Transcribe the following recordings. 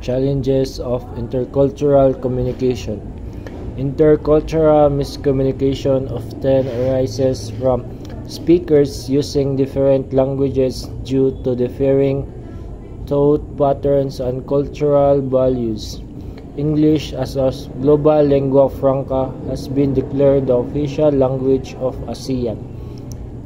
Challenges of intercultural communication. Intercultural miscommunication often arises from speakers using different languages due to differing thought patterns and cultural values. English as a global lingua franca has been declared the official language of ASEAN,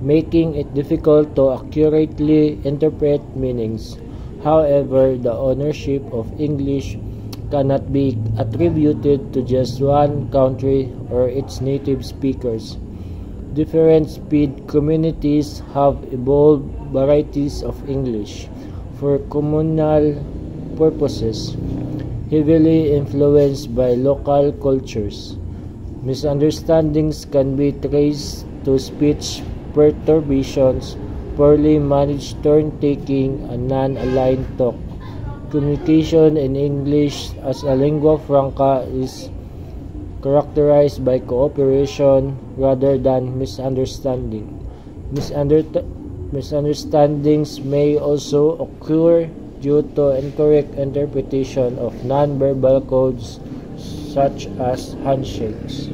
making it difficult to accurately interpret meanings. However, the ownership of English cannot be attributed to just one country or its native speakers. Different speed communities have evolved varieties of English for communal purposes, heavily influenced by local cultures. Misunderstandings can be traced to speech perturbations, poorly managed turn-taking, and non-aligned talk. Communication in English as a lingua franca is characterized by cooperation rather than misunderstanding. Misunderstandings may also occur due to incorrect interpretation of non-verbal codes such as handshakes.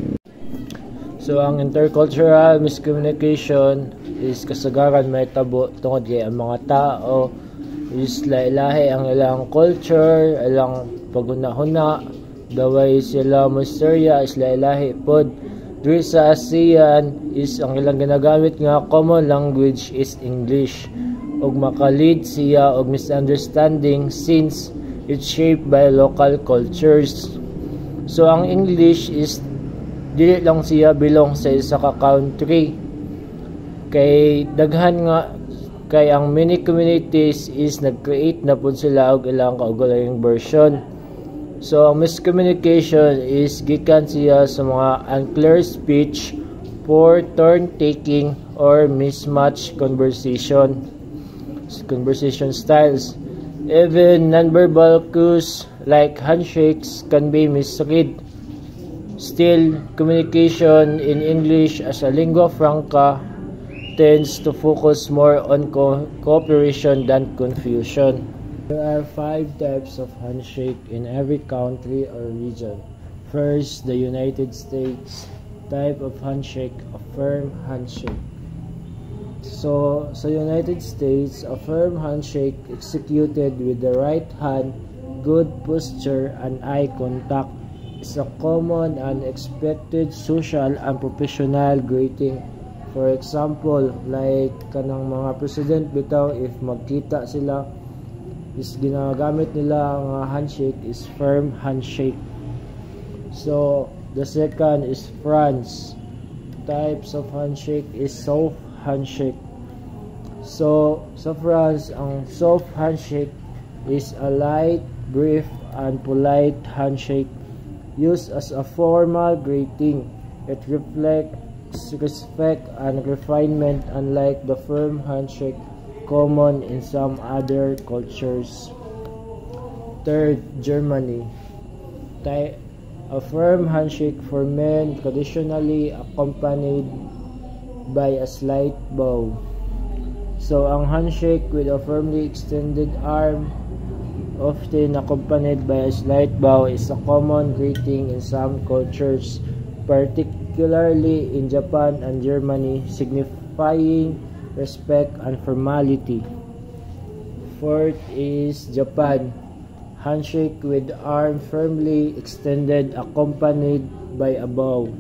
So, ang intercultural miscommunication is kasagaran may tabo tungod kay ang mga tao is lahi-lahi ang ilang culture, ilang paghuna-huna, daway sila mustarya is lahi-lahi pod. Diri sa ASEAN is ang ilang ginagamit nga common language is English, ug makalid siya og misunderstanding since it's shaped by local cultures. So ang English is dili lang siya belong sa isa ka country, kay daghan nga kay ang many communities is nag-create na pud sila og ilang kaugalingong version. So ang miscommunication is gikan siya sa mga unclear speech, poor turn taking, or mismatched conversation styles. Even nonverbal cues like handshakes can be misread. Still, communication in English as a lingua franca tends to focus more on cooperation than confusion. There are 5 types of handshake in every country or region. First, the United States type of handshake, a firm handshake. So, sa United States, a firm handshake executed with the right hand, good posture, and eye contact is a common and expected social and professional greeting. For example, like kanang mga president bitaw, if magkita sila, is ginagamit nila nga handshake is firm handshake. So, the second is France. Types of handshake is soft handshake. So, sa France, ang soft handshake is a light, brief, and polite handshake used as a formal greeting. It reflects respect and refinement, unlike the firm handshake common in some other cultures. Third, Germany. A firm handshake for men traditionally accompanied by a slight bow. So, ang handshake with a firmly extended arm, often accompanied by a slight bow, is a common greeting in some cultures, particularly in Japan and Germany, signifying respect and formality. Fourth is Japan. Handshake with arm firmly extended accompanied by a bow.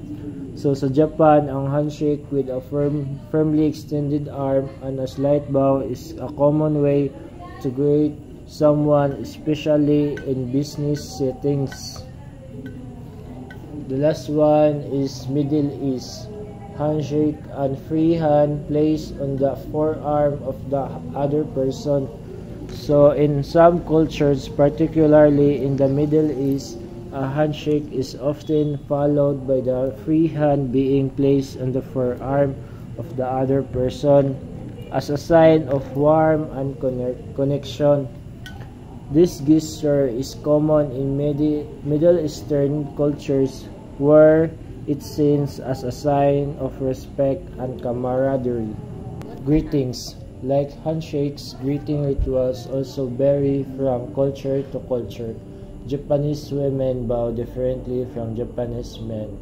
So sa Japan, ang handshake with a firmly extended arm and a slight bow is a common way to greet someone, especially in business settings. The last one is Middle East. Handshake and free hand placed on the forearm of the other person. So in some cultures, particularly in the Middle East, a handshake is often followed by the free hand being placed on the forearm of the other person as a sign of warmth and connection. This gesture is common in Middle Eastern cultures where it's seen as a sign of respect and camaraderie. Greetings, like handshakes, greeting rituals also vary from culture to culture. Japanese women bow differently from Japanese men.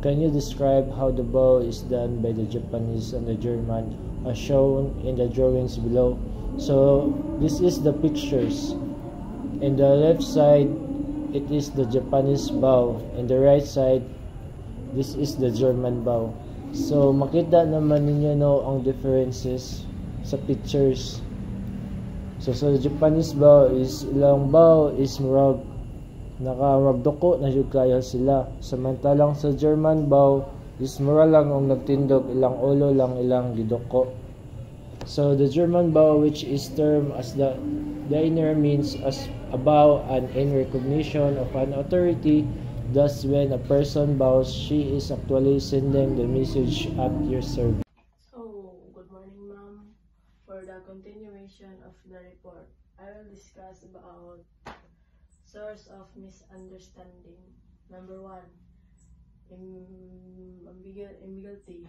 Can you describe how the bow is done by the Japanese and the German as shown in the drawings below? So this is the pictures. In the left side, it is the Japanese bow. In the right side, this is the German bow. So makita naman ninyo no ang differences sa pictures. So sa Japanese bow is ilang bow is murag magduko na jud kayo sila. Samantalang sa German bow is mura lang ang nagtindog, ilang ulo lang ilang giduko. So the German bow, which is termed as the diner, means as a bow and in recognition of an authority. Thus, when a person bows, she is actually sending the message at your service. So, good morning, ma'am. For the continuation of the report, I will discuss about source of misunderstanding. Number 1, ambiguity.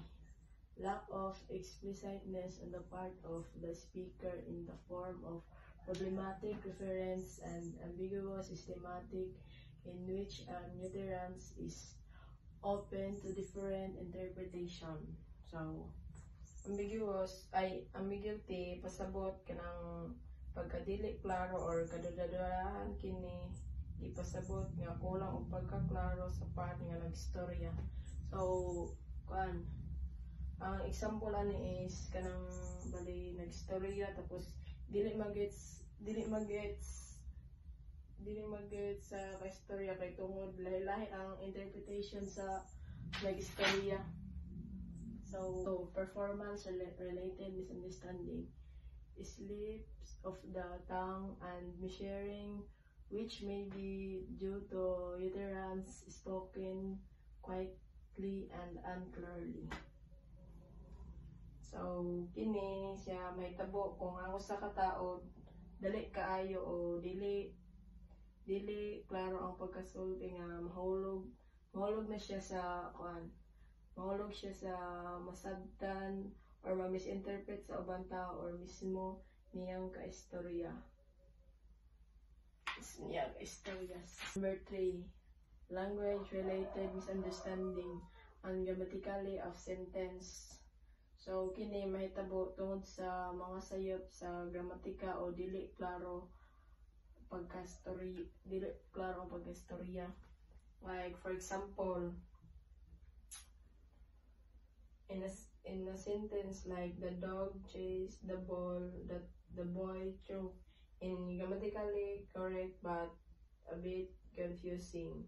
Lack of explicitness on the part of the speaker in the form of problematic reference and ambiguous systematic in which an utterance is open to different interpretation. So, ambiguity pasabot kanang pagkadili klaro or kadadadahan kini ipasabot nga kulang og pagkaklaro sa part nga nagstorya. So, ang example ani is kanang bali nagstorya tapos dili magets sa kaistorya kay tungod lahi-lahi ang interpretation sa nagistorya. So performance related misunderstanding, slips of the tongue and mishearing, which may be due to utterance spoken quietly and unclearly. So kini siya may tabo kung ang usa ka tawo dali kaayo o dili klaro ang pagkasulti nga mahulog na siya sa mahulog siya sa masabtan or ma-misinterpret sa ubang tao or mismo niyang kaistorya. Number 3, language-related misunderstanding and grammatically of sentence. So kini mahitabo tungod sa mga sayop sa gramatika o dili klaro ang pagkastorya. Like for example, in a sentence like the dog chased the ball that the boy threw, in grammatically correct but a bit confusing.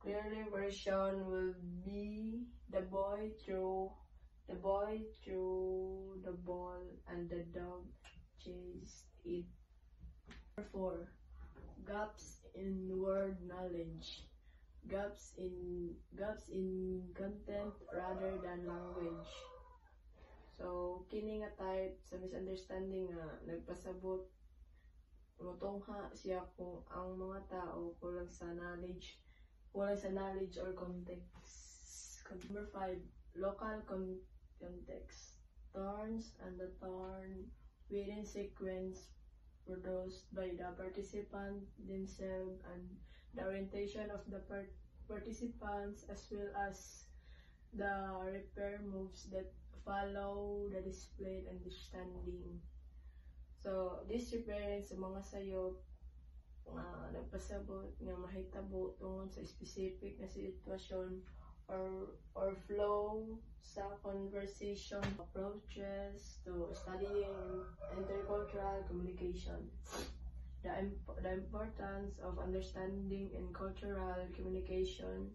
Clearly version will be the boy threw the ball and the dog chased it. Number 4, gaps in word knowledge. Gaps in content rather than language. So kini nga type sa misunderstanding nga nagpasabot motongha siya kung ang mga tao kulang sa knowledge or context. Number 5, local context. Turns and the turn within sequence produced by the participant themselves and the orientation of the participants as well as the repair moves that follow the displayed understanding. So this referring sa mga sayop nagpasabot nga mahitabo tungod sa specific na sitwasyon or flow sa conversation, approaches to studying intercultural communication. The importance of understanding in cultural communication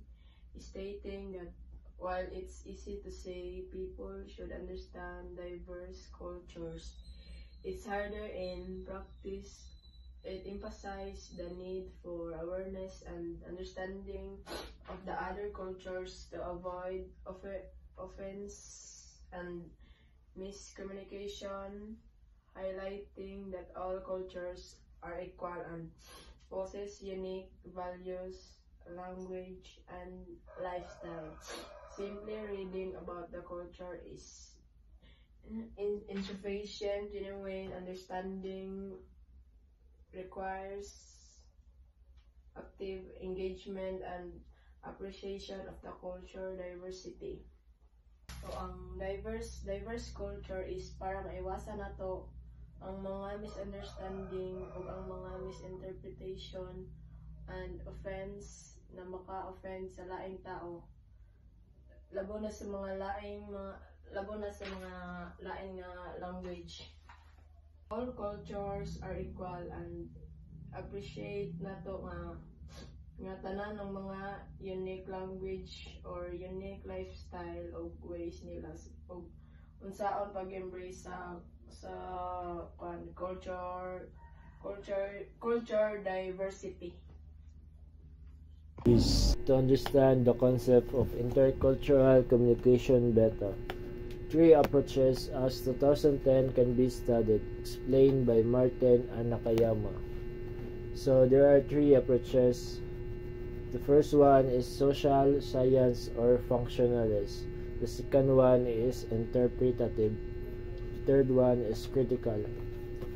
is stating that while it's easy to say people should understand diverse cultures, it's harder in practice. It emphasizes the need for awareness and understanding of the other cultures to avoid offense and miscommunication, highlighting that all cultures are equal and possess unique values, language, and lifestyle. Simply reading about the culture is insufficient. Genuine understanding requires active engagement and appreciation of the culture diversity. So ang diverse culture is para maiwasan nato ang mga misunderstanding o ang mga misinterpretation and offense na maka-offend sa laing tao. Labo na sa mga laing nga language. All cultures are equal and appreciate nato nga tanan ng mga unique language or unique lifestyle o ways nila o unsaon pag-embrace sa culture diversity. Is to understand the concept of intercultural communication better. 3 approaches as 2010 can be studied, explained by Martin and Nakayama. So there are 3 approaches. The first one is social science or functionalist. The second one is interpretative. The third one is critical.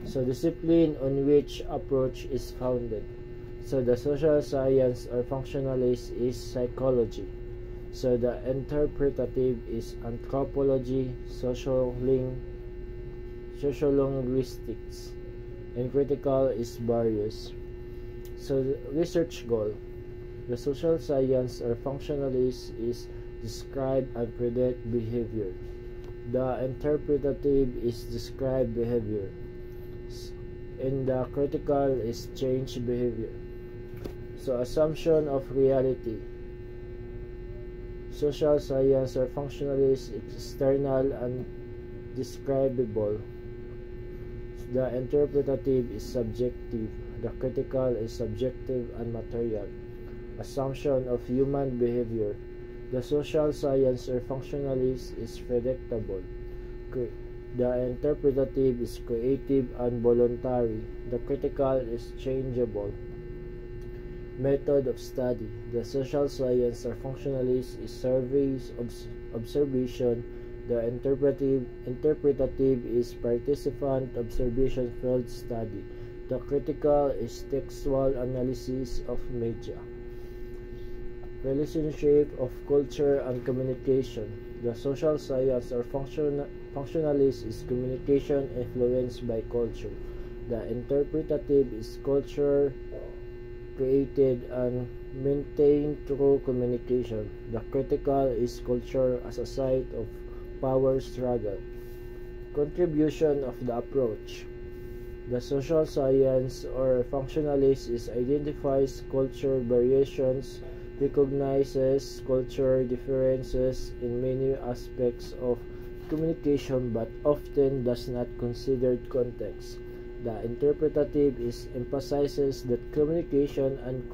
So discipline on which approach is founded. So the social science or functionalist is psychology. So the interpretative is anthropology, sociolinguistics, and critical is various. So the research goal. The social science or functionalist is describe and predict behavior. The interpretative is describe behavior. And the critical is change behavior. So assumption of reality. Social science or functionalist is external and describable. The interpretative is subjective. The critical is subjective and material. Assumption of human behavior. The social science or functionalist is predictable. The interpretative is creative and voluntary. The critical is changeable. Method of study. The social science or functionalist is surveys, observation. The interpretative is participant observation field study. The critical is textual analysis of media. Relationship of culture and communication. The social science or functionalist is communication influenced by culture. The interpretative is culture created and maintained through communication. The critical is culture as a site of power struggle. Contribution of the approach. The social science or functionalist identifies culture variations, recognizes culture differences in many aspects of communication but often does not consider context. The interpretative emphasizes that communication and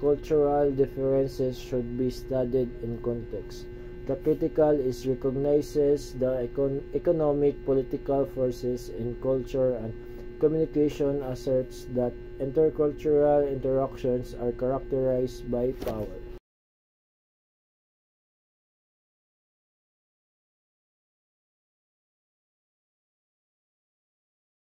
cultural differences should be studied in context. The critical recognizes the economic political forces in culture and communication, asserts that intercultural interactions are characterized by power.